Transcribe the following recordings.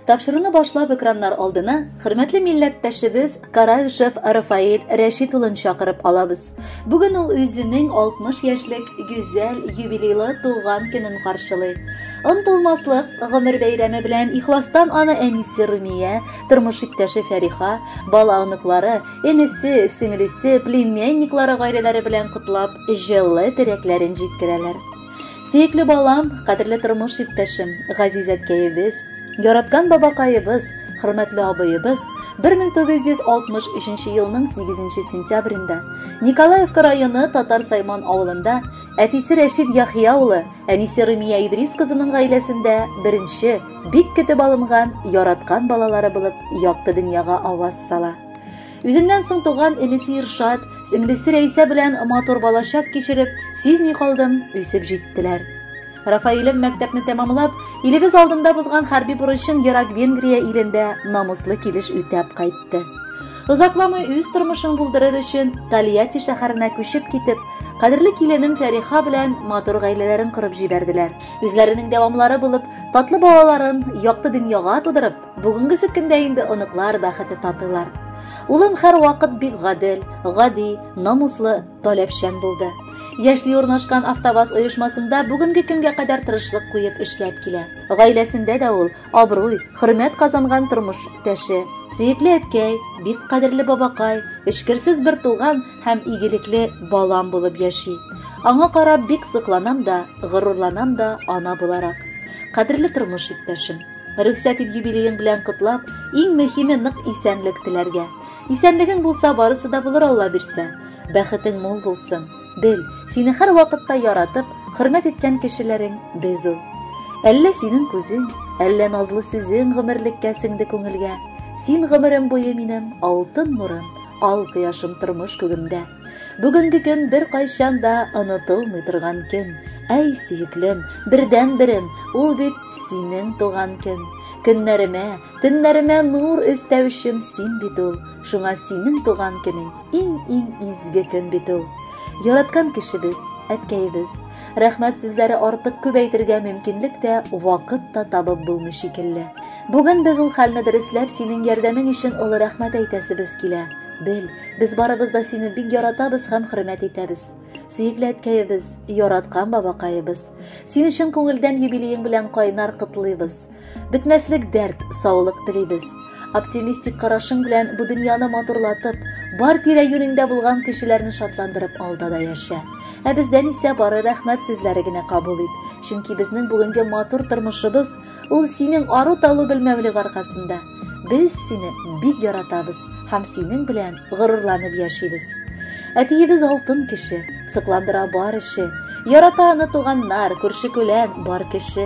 Тапшыруны башлап экраннар алдына хөрмәтле милләттәшебез Караишев Рафаил Рәшит улын чакырып алабыз. Бүген ул үзенең 60 яшьлек гүзәл юбилейлы туган көнен каршылый. Онтылмаслык гомер бәйрәме белән ихластан аны әнисе Румия, тормыш иптәше Фәриха, бала оныклары, энесе, сеңлесе, племянниклары гаиләләре белән котлап, җылы теләкләрен җиткерәләр. Сөекле балам, кадерле тормыш иптәшем, газиз әткәебез, яраткан бабакаебыз, хөрмәтле абыебыз 1963 елның 8 сентябрендә Николаевка районы Татар Сайман авылында әтисе Рәшит Яхья улы, әнисе Румия Идрис кызының гаиләсендә беренче бик көтеп алынган яраткан балалары булып якты дөньяга аваз сала. Үзеннән соң туган энесе Иршат, сеңлесе Рәйсә белән матур балачак кичереп, сизми калдым, үсеп җиттеләр. Рафаилем мәктәпне тәмамлап, илебез алдында булган хәрби бурычын ерак Венгрия илендә намуслы килеш үтәп кайтты. Узакламый үз тормышын булдырыр өчен Тольятти шәһәренә күчеп китеп, кадерле киленем Фәриха белән матур гаиләләрен корып җибәрделәр. Үзләренең дәвамлары булып, татлы балаларын якты дөньяга тудырып, бүгенгесе көндә инде оныклар бәхете татылар. Улым һәр вакыт бик гадел, гади, намуслы, таләпчән булды. Яшьли урнашкан Автоваз оешмасында бүгенге көнгә кадәр тырышлык куеп эшләп килә. Гаиләсендә дә ул абруй, хөрмәт казанган тормыш иптәше, сөекле әткәй, бик кадерле бабакай, эшкерсез бер туган һәм игелекле балам булып яши. Аңа карап бик сокланам да, горурланам да ана буларак. Кадерле тормыш иптәшем, рөхсәт ит юбилеең белән котлап, иң мөһиме нык исәнлек теләргә. Исәнлегең булса, барысы да булыр Алла бирсә. Бәхетең мул булсын. Бел, сине һәр вакытта яратып, хөрмәт иткән кешеләрең без ул. Әллә синең күзең, әллә назлы сүзең гомерлеккә сеңде күңелгә. Син гомерем буе минем алтын нурым, ал кояшым тормыш күгемдә. Бүгенге көн бер кайчан да онытылмый торган көн. Әй сөеклем, бердән-берем, ул бит синең туган көн. Көннәремә, төннәремә нур өстәүчем син бит ул. Шуңа синең туган көнең иң изге көн бит ул. Яраткан кешебез, әткәебез, рәхмәт сүзләре артык күбәйтергә мөмкинлек тә, вакыт та табып булмый шикелле. Бүген без ул хәлне дәресләп синең ярдәмең өчен олы рәхмәт әйтәсебез килә. Бел, без барыбыз да сине бик яратабыз һәм хөрмәт итәбез. Сөекле әткәебез, яраткан бабакаебыз, син өчен күңелдән юбилеең белән кайнар котлыйбыз. Бетмәслек дәрт, саулык телибез. Оптимистик карашың белән бу дөньяны матурлатып, бар тирә-юнеңдә булган кешеләрне шатландырып алда да яшә. Ә бездән исә бары рәхмәт сүзләре генә кабул ит. Чөнки безнең бүгенге матур тормышыбыз ул синең ару-талу белмәүлек аркасында. Без сине бик яратабыз һәм синең белән горурланып яшибез. Әтиебез алтын кеше, сыкландыра бар эше. Ярата аны туганнар, күрше-күлән, бар кеше.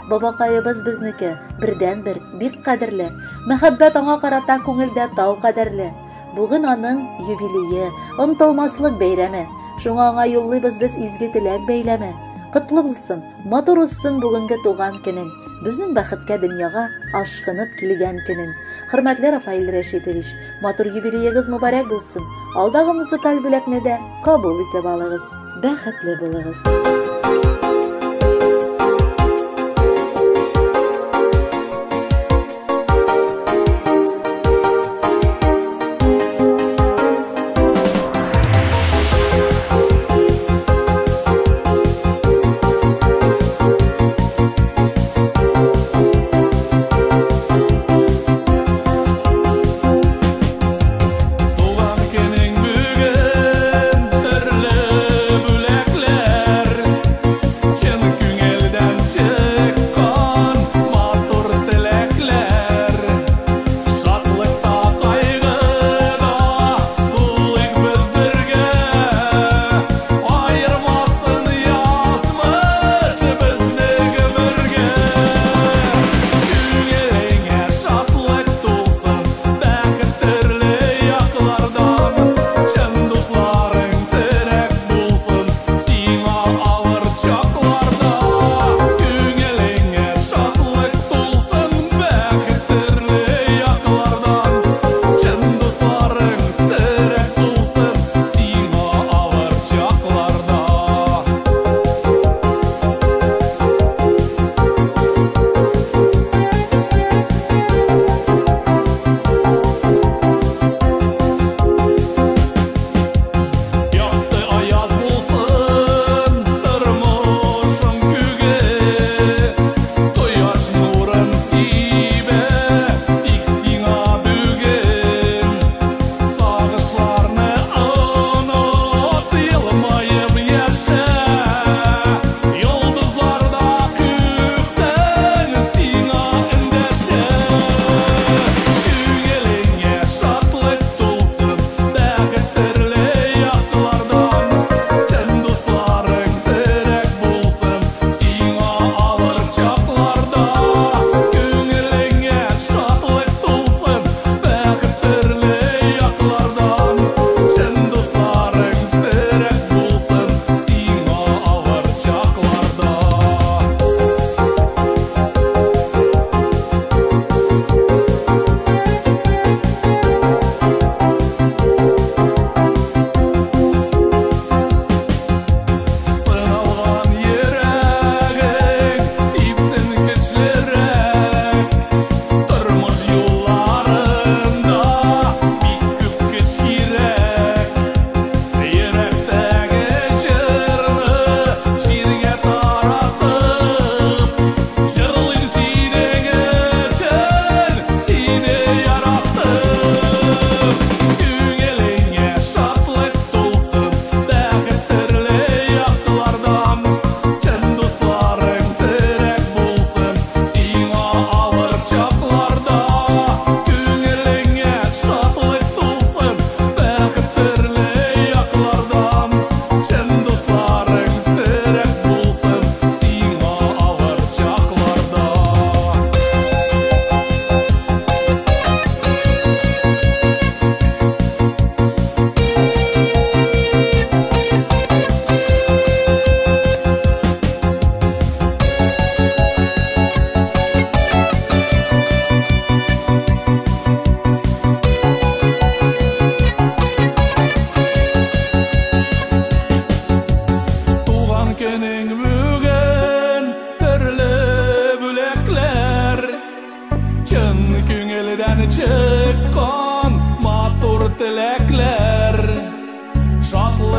Бабакаебыз безнеке, бердән-бер, бик кадерле. Мәхәббәт аңа карата күңелдә тау кадерле. Бүген аның юбилее, онтылмаслык бәйрәме. Шуңа аңа юллыйбыз без изге теләк бәйләме. Котлы булсын, матур үссен бүгенге туган көнең. Безнең бәхеткә дөньяга ашкынып килгән көнең. Хөрмәтле Рафаил Рәшитович, матур юбилеегыз мөбарәк булсын. Алдагы музыкаль бүләкне дә кабул итеп алыгыз. Бәхетле булыгыз.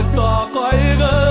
Ortalıkta kaygı